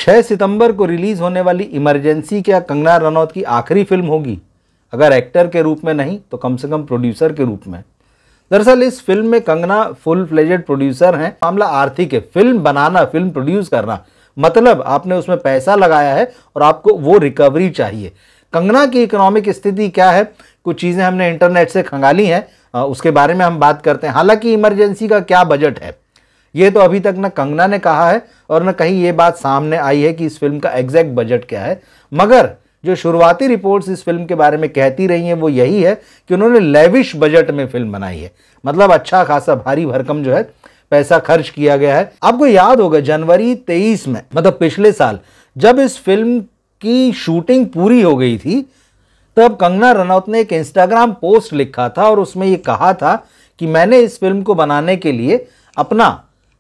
6 सितंबर को रिलीज होने वाली इमरजेंसी क्या कंगना रनौत की आखिरी फिल्म होगी? अगर एक्टर के रूप में नहीं तो कम से कम प्रोड्यूसर के रूप में। दरअसल इस फिल्म में कंगना फुल फ्लेजेड प्रोड्यूसर हैं। मामला आर्थिक है। फिल्म बनाना, फिल्म प्रोड्यूस करना, मतलब आपने उसमें पैसा लगाया है और आपको वो रिकवरी चाहिए। कंगना की इकोनॉमिक स्थिति क्या है, कुछ चीज़ें हमने इंटरनेट से खंगाली हैं, उसके बारे में हम बात करते हैं। हालांकि इमरजेंसी का क्या बजट है ये तो अभी तक न कंगना ने कहा है और न कहीं ये बात सामने आई है कि इस फिल्म का एग्जैक्ट बजट क्या है। मगर जो शुरुआती रिपोर्ट्स इस फिल्म के बारे में कहती रही हैं वो यही है कि उन्होंने लेविश बजट में फिल्म बनाई है। मतलब अच्छा खासा भारी भरकम जो है पैसा खर्च किया गया है। आपको याद होगा जनवरी 23 में, मतलब पिछले साल, जब इस फिल्म की शूटिंग पूरी हो गई थी तब कंगना रनौत ने एक इंस्टाग्राम पोस्ट लिखा था और उसमें ये कहा था कि मैंने इस फिल्म को बनाने के लिए अपना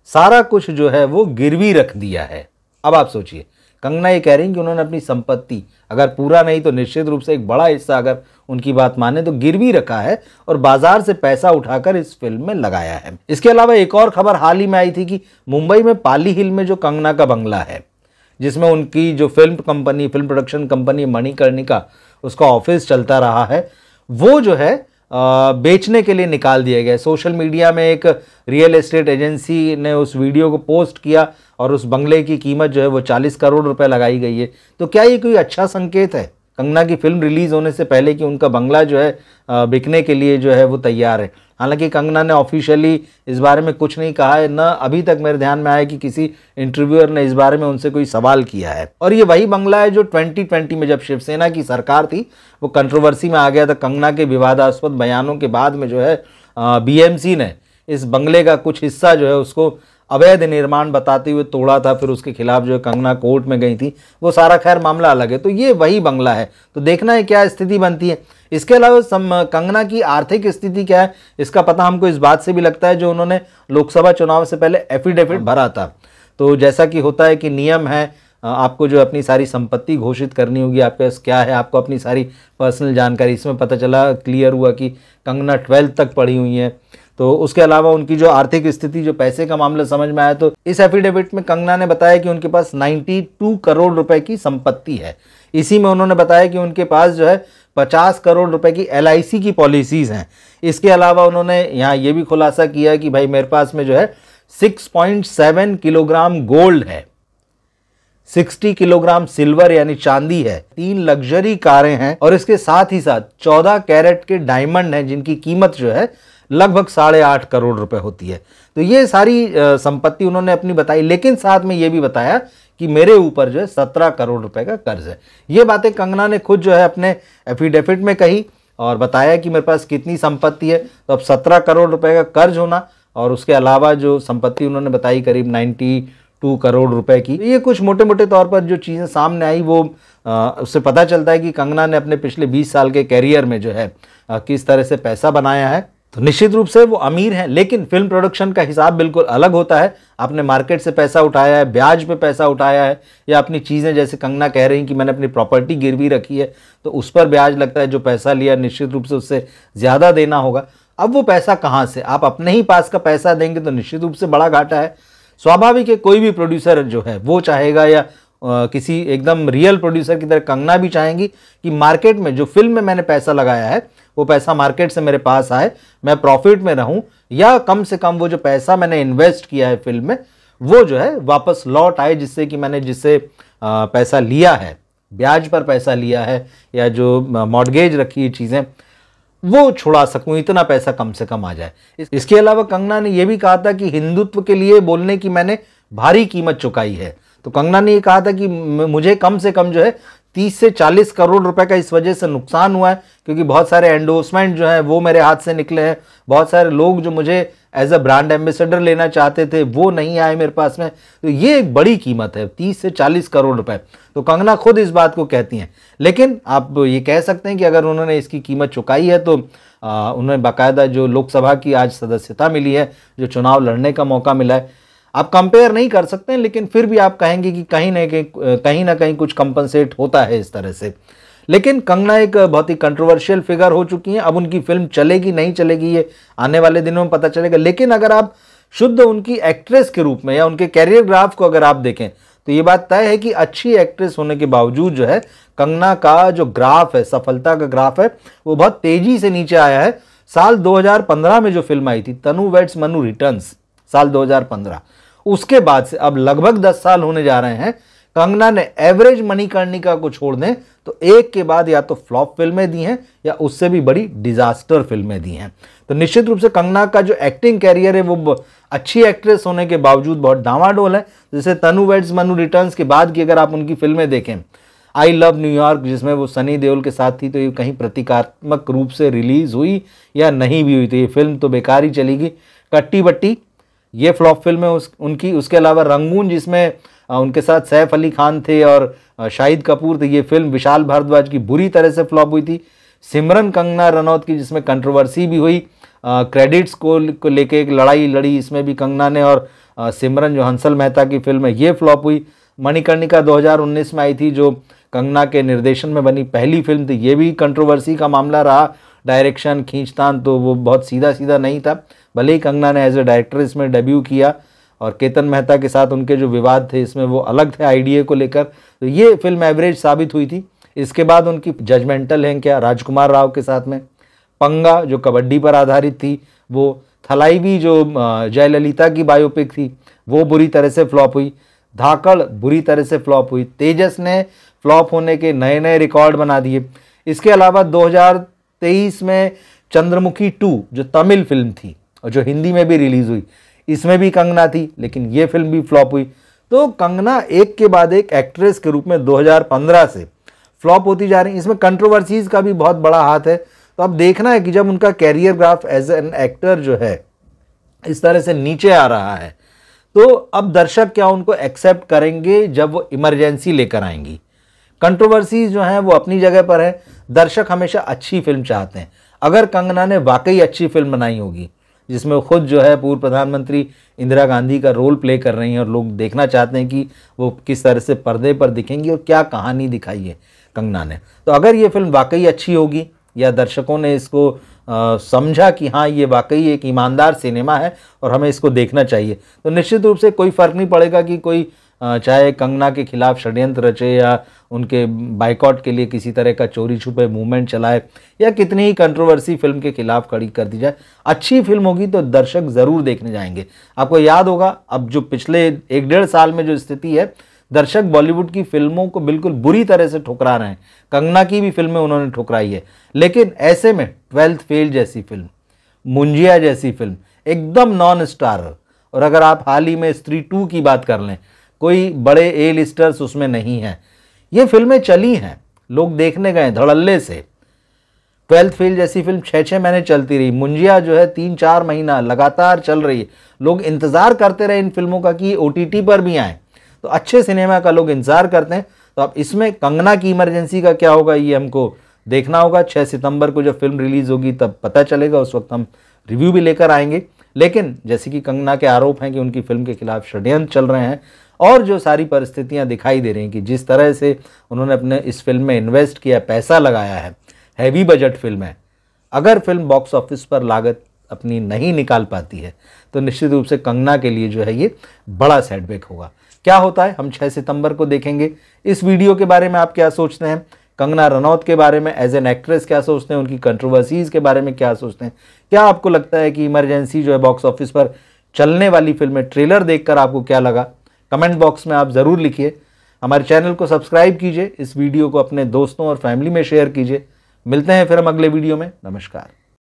सारा कुछ जो है वो गिरवी रख दिया है। अब आप सोचिए, कंगना ये कह रही हैं कि उन्होंने अपनी संपत्ति, अगर पूरा नहीं तो निश्चित रूप से एक बड़ा हिस्सा अगर उनकी बात माने तो गिरवी रखा है और बाजार से पैसा उठाकर इस फिल्म में लगाया है। इसके अलावा एक और खबर हाल ही में आई थी कि मुंबई में पाली हिल में जो कंगना का बंगला है, जिसमें उनकी जो फिल्म प्रोडक्शन कंपनी मणिकर्णिका, उसका ऑफिस चलता रहा है, वो जो है बेचने के लिए निकाल दिया गया। सोशल मीडिया में एक रियल एस्टेट एजेंसी ने उस वीडियो को पोस्ट किया और उस बंगले की कीमत जो है वो 40 करोड़ रुपए लगाई गई है। तो क्या ये कोई अच्छा संकेत है कंगना की फिल्म रिलीज होने से पहले कि उनका बंगला जो है बिकने के लिए जो है वो तैयार है? हालांकि कंगना ने ऑफिशियली इस बारे में कुछ नहीं कहा है, न अभी तक मेरे ध्यान में आया कि किसी इंटरव्यूअर ने इस बारे में उनसे कोई सवाल किया है। और ये वही बंगला है जो 2020 में जब शिवसेना की सरकार थी वो कंट्रोवर्सी में आ गया था। कंगना के विवादास्पद बयानों के बाद में जो है बीएमसी ने इस बंगले का कुछ हिस्सा जो है उसको अवैध निर्माण बताते हुए तोड़ा था। फिर उसके खिलाफ जो कंगना कोर्ट में गई थी, वो सारा खैर मामला अलग है। तो ये वही बंगला है, तो देखना है क्या स्थिति बनती है। इसके अलावा कंगना की आर्थिक स्थिति क्या है इसका पता हमको इस बात से भी लगता है, जो उन्होंने लोकसभा चुनाव से पहले एफिडेविट भरा था। तो जैसा कि होता है कि नियम है, आपको जो अपनी सारी संपत्ति घोषित करनी होगी, आपके पास क्या है, आपको अपनी सारी पर्सनल जानकारी। इसमें पता चला, क्लियर हुआ कि कंगना 12th तक पढ़ी हुई है। तो उसके अलावा उनकी जो आर्थिक स्थिति, जो पैसे का मामला समझ में आया, तो इस एफिडेविट में कंगना ने बताया कि उनके पास 92 करोड़ रुपए की संपत्ति है। इसी में उन्होंने बताया कि उनके पास जो है 50 करोड़ रुपए की LIC की पॉलिसीज हैं। इसके अलावा उन्होंने यहाँ ये भी खुलासा किया कि भाई मेरे पास में जो है 6.7 किलोग्राम गोल्ड है, 60 किलोग्राम सिल्वर यानी चांदी है, 3 लग्जरी कारें हैं और इसके साथ ही साथ 14 कैरेट के डायमंड हैं जिनकी कीमत जो है लगभग 8.5 करोड़ रुपए होती है। तो ये सारी संपत्ति उन्होंने अपनी बताई, लेकिन साथ में ये भी बताया कि मेरे ऊपर जो है 17 करोड़ रुपए का कर्ज है। ये बातें कंगना ने खुद जो है अपने एफिडेविट में कही और बताया कि मेरे पास कितनी संपत्ति है। तो अब 17 करोड़ रुपए का कर्ज होना और उसके अलावा जो संपत्ति उन्होंने बताई करीब 92 करोड़ रुपए की। ये कुछ मोटे मोटे तौर पर जो चीज़ें सामने आई वो उससे पता चलता है कि कंगना ने अपने पिछले 20 साल के कैरियर में जो है किस तरह से पैसा बनाया है। तो निश्चित रूप से वो अमीर हैं, लेकिन फिल्म प्रोडक्शन का हिसाब बिल्कुल अलग होता है। आपने मार्केट से पैसा उठाया है, ब्याज पे पैसा उठाया है, या अपनी चीज़ें, जैसे कंगना कह रही हैं कि मैंने अपनी प्रॉपर्टी गिरवी रखी है तो उस पर ब्याज लगता है। जो पैसा लिया निश्चित रूप से उससे ज़्यादा देना होगा। अब वो पैसा कहाँ से? आप अपने ही पास का पैसा देंगे तो निश्चित रूप से बड़ा घाटा है। स्वाभाविक है, कोई भी प्रोड्यूसर जो है वो चाहेगा, या किसी एकदम रियल प्रोड्यूसर की तरह कंगना भी चाहेंगी कि मार्केट में जो फिल्म में मैंने पैसा लगाया है वो पैसा मार्केट से मेरे पास आए, मैं प्रॉफिट में रहूं, या कम से कम वो जो पैसा मैंने इन्वेस्ट किया है फिल्म में वो जो है वापस लौट आए, जिससे कि मैंने जिससे पैसा लिया है, ब्याज पर पैसा लिया है या जो मॉर्गेज रखी है चीज़ें, वो छुड़ा सकूं, इतना पैसा कम से कम आ जाए। इसके अलावा कंगना ने यह भी कहा था कि हिंदुत्व के लिए बोलने की मैंने भारी कीमत चुकाई है। तो कंगना ने ये कहा था कि मुझे कम से कम जो है 30 से 40 करोड़ रुपए का इस वजह से नुकसान हुआ है, क्योंकि बहुत सारे एंडोर्समेंट जो हैं वो मेरे हाथ से निकले हैं। बहुत सारे लोग जो मुझे एज अ ब्रांड एम्बेसडर लेना चाहते थे वो नहीं आए मेरे पास में। तो ये एक बड़ी कीमत है, 30 से 40 करोड़ रुपए। तो कंगना खुद इस बात को कहती हैं। लेकिन आप ये कह सकते हैं कि अगर उन्होंने इसकी कीमत चुकाई है तो उन्हें बाकायदा जो लोकसभा की आज सदस्यता मिली है, जो चुनाव लड़ने का मौका मिला है, आप कंपेयर नहीं कर सकते हैं, लेकिन फिर भी आप कहेंगे कि कहीं ना कहीं कुछ कंपनसेट होता है इस तरह से। लेकिन कंगना एक बहुत ही कंट्रोवर्शियल फिगर हो चुकी हैं। अब उनकी फिल्म चलेगी नहीं चलेगी ये आने वाले दिनों में पता चलेगा। लेकिन अगर आप शुद्ध उनकी एक्ट्रेस के रूप में या उनके कैरियर ग्राफ को अगर आप देखें तो ये बात तय है कि अच्छी एक्ट्रेस होने के बावजूद जो है कंगना का जो ग्राफ है, सफलता का ग्राफ है, वो बहुत तेजी से नीचे आया है। साल 2015 में जो फिल्म आई थी तनु वेड्स मनु रिटर्न्स, साल 2015, उसके बाद से अब लगभग 10 साल होने जा रहे हैं, कंगना ने एवरेज मणिकर्णिका को छोड़ दें तो एक के बाद या तो फ्लॉप फिल्में दी हैं या उससे भी बड़ी डिजास्टर फिल्में दी हैं। तो निश्चित रूप से कंगना का जो एक्टिंग कैरियर है वो अच्छी एक्ट्रेस होने के बावजूद बहुत डामाडोल है। जैसे तनु वेड्स मनु रिटर्न्स के बाद की अगर आप उनकी फिल्में देखें, आई लव न्यूयॉर्क जिसमें वो सनी देओल के साथ थी, तो ये कहीं प्रतीकात्मक रूप से रिलीज हुई या नहीं भी हुई, तो ये फिल्म तो बेकार ही चलेगी। कट्टी बट्टी ये फ्लॉप फिल्म है उनकी। उसके अलावा रंगून जिसमें उनके साथ सैफ अली खान थे और शाहिद कपूर थे, ये फिल्म विशाल भारद्वाज की बुरी तरह से फ्लॉप हुई थी। सिमरन कंगना रनौत की जिसमें कंट्रोवर्सी भी हुई, क्रेडिट्स को लेके एक लड़ाई लड़ी, इसमें भी कंगना ने, और सिमरन जो हंसल मेहता की फिल्म है ये फ्लॉप हुई। मणिकर्णिका 2019 में आई थी जो कंगना के निर्देशन में बनी पहली फिल्म थी, ये भी कंट्रोवर्सी का मामला रहा। डायरेक्शन खींचतान तो वो बहुत सीधा सीधा नहीं था, भले ही कंगना ने एज ए डायरेक्टर इसमें डेब्यू किया और केतन मेहता के साथ उनके जो विवाद थे इसमें वो अलग थे आइडिया को लेकर, तो ये फिल्म एवरेज साबित हुई थी। इसके बाद उनकी जजमेंटल है क्या राजकुमार राव के साथ में, पंगा जो कबड्डी पर आधारित थी, वो थलाईवी जो जयललिता की बायोपिक थी वो बुरी तरह से फ्लॉप हुई, धाकड़ बुरी तरह से फ्लॉप हुई, तेजस ने फ्लॉप होने के नए नए रिकॉर्ड बना दिए। इसके अलावा 2023 में चंद्रमुखी 2 जो तमिल फिल्म थी और जो हिंदी में भी रिलीज हुई, इसमें भी कंगना थी लेकिन ये फिल्म भी फ्लॉप हुई। तो कंगना एक के बाद एक एक्ट्रेस के रूप में 2015 से फ्लॉप होती जा रही है। इसमें कंट्रोवर्सीज का भी बहुत बड़ा हाथ है। तो अब देखना है कि जब उनका career graph as an actor जो है इस तरह से नीचे आ रहा है तो अब दर्शक क्या उनको एक्सेप्ट करेंगे जब वो इमरजेंसी लेकर आएंगी। कंट्रोवर्सीज जो हैं वो अपनी जगह पर है, दर्शक हमेशा अच्छी फिल्म चाहते हैं। अगर कंगना ने वाकई अच्छी फिल्म बनाई होगी जिसमें खुद जो है पूर्व प्रधानमंत्री इंदिरा गांधी का रोल प्ले कर रही हैं और लोग देखना चाहते हैं कि वो किस तरह से पर्दे पर दिखेंगी और क्या कहानी दिखाई है कंगना ने, तो अगर ये फिल्म वाकई अच्छी होगी या दर्शकों ने इसको समझा कि हाँ ये वाकई एक ईमानदार सिनेमा है और हमें इसको देखना चाहिए, तो निश्चित रूप से कोई फ़र्क नहीं पड़ेगा कि कोई चाहे कंगना के खिलाफ षड्यंत्र रचे या उनके बाइकआउट के लिए किसी तरह का चोरी छुपे मूवमेंट चलाए या कितनी ही कंट्रोवर्सी फिल्म के खिलाफ खड़ी कर दी जाए, अच्छी फिल्म होगी तो दर्शक ज़रूर देखने जाएंगे। आपको याद होगा अब जो पिछले 1-1.5 साल में जो स्थिति है, दर्शक बॉलीवुड की फिल्मों को बिल्कुल बुरी तरह से ठुकरा रहे हैं। कंगना की भी फिल्में उन्होंने ठुकराई है, लेकिन ऐसे में 12th फेल जैसी फिल्म, मुंजिया जैसी फिल्म एकदम नॉन स्टार, और अगर आप हाल ही में स्त्री 2 की बात कर लें, कोई बड़े ए लिस्टर्स उसमें नहीं हैं, ये फिल्में चली हैं, लोग देखने गए धड़ल्ले से। 12th फेल जैसी फिल्म 6-6 महीने चलती रही, मुंजिया जो है 3-4 महीना लगातार चल रही है, लोग इंतज़ार करते रहे इन फिल्मों का कि OTT पर भी आएँ, तो अच्छे सिनेमा का लोग इंतज़ार करते हैं। तो अब इसमें कंगना की इमरजेंसी का क्या होगा ये हमको देखना होगा। 6 सितंबर को जब फिल्म रिलीज़ होगी तब पता चलेगा, उस वक्त हम रिव्यू भी लेकर आएंगे। लेकिन जैसे कि कंगना के आरोप हैं कि उनकी फिल्म के खिलाफ षड्यंत्र चल रहे हैं और जो सारी परिस्थितियां दिखाई दे रही हैं कि जिस तरह से उन्होंने अपने इस फिल्म में इन्वेस्ट किया, पैसा लगाया है, हैवी बजट फिल्म है, अगर फिल्म बॉक्स ऑफिस पर लागत अपनी नहीं निकाल पाती है तो निश्चित रूप से कंगना के लिए जो है ये बड़ा सेटबैक होगा। क्या होता है हम 6 सितंबर को देखेंगे। इस वीडियो के बारे में आप क्या सोचते हैं, कंगना रनौत के बारे में एज एन एक्ट्रेस क्या सोचते हैं, उनकी कंट्रोवर्सीज के बारे में क्या सोचते हैं, क्या आपको लगता है कि इमरजेंसी जो है बॉक्स ऑफिस पर चलने वाली फिल्म है, ट्रेलर देखकर आपको क्या लगा, कमेंट बॉक्स में आप ज़रूर लिखिए। हमारे चैनल को सब्सक्राइब कीजिए, इस वीडियो को अपने दोस्तों और फैमिली में शेयर कीजिए। मिलते हैं फिर हम अगले वीडियो में। नमस्कार।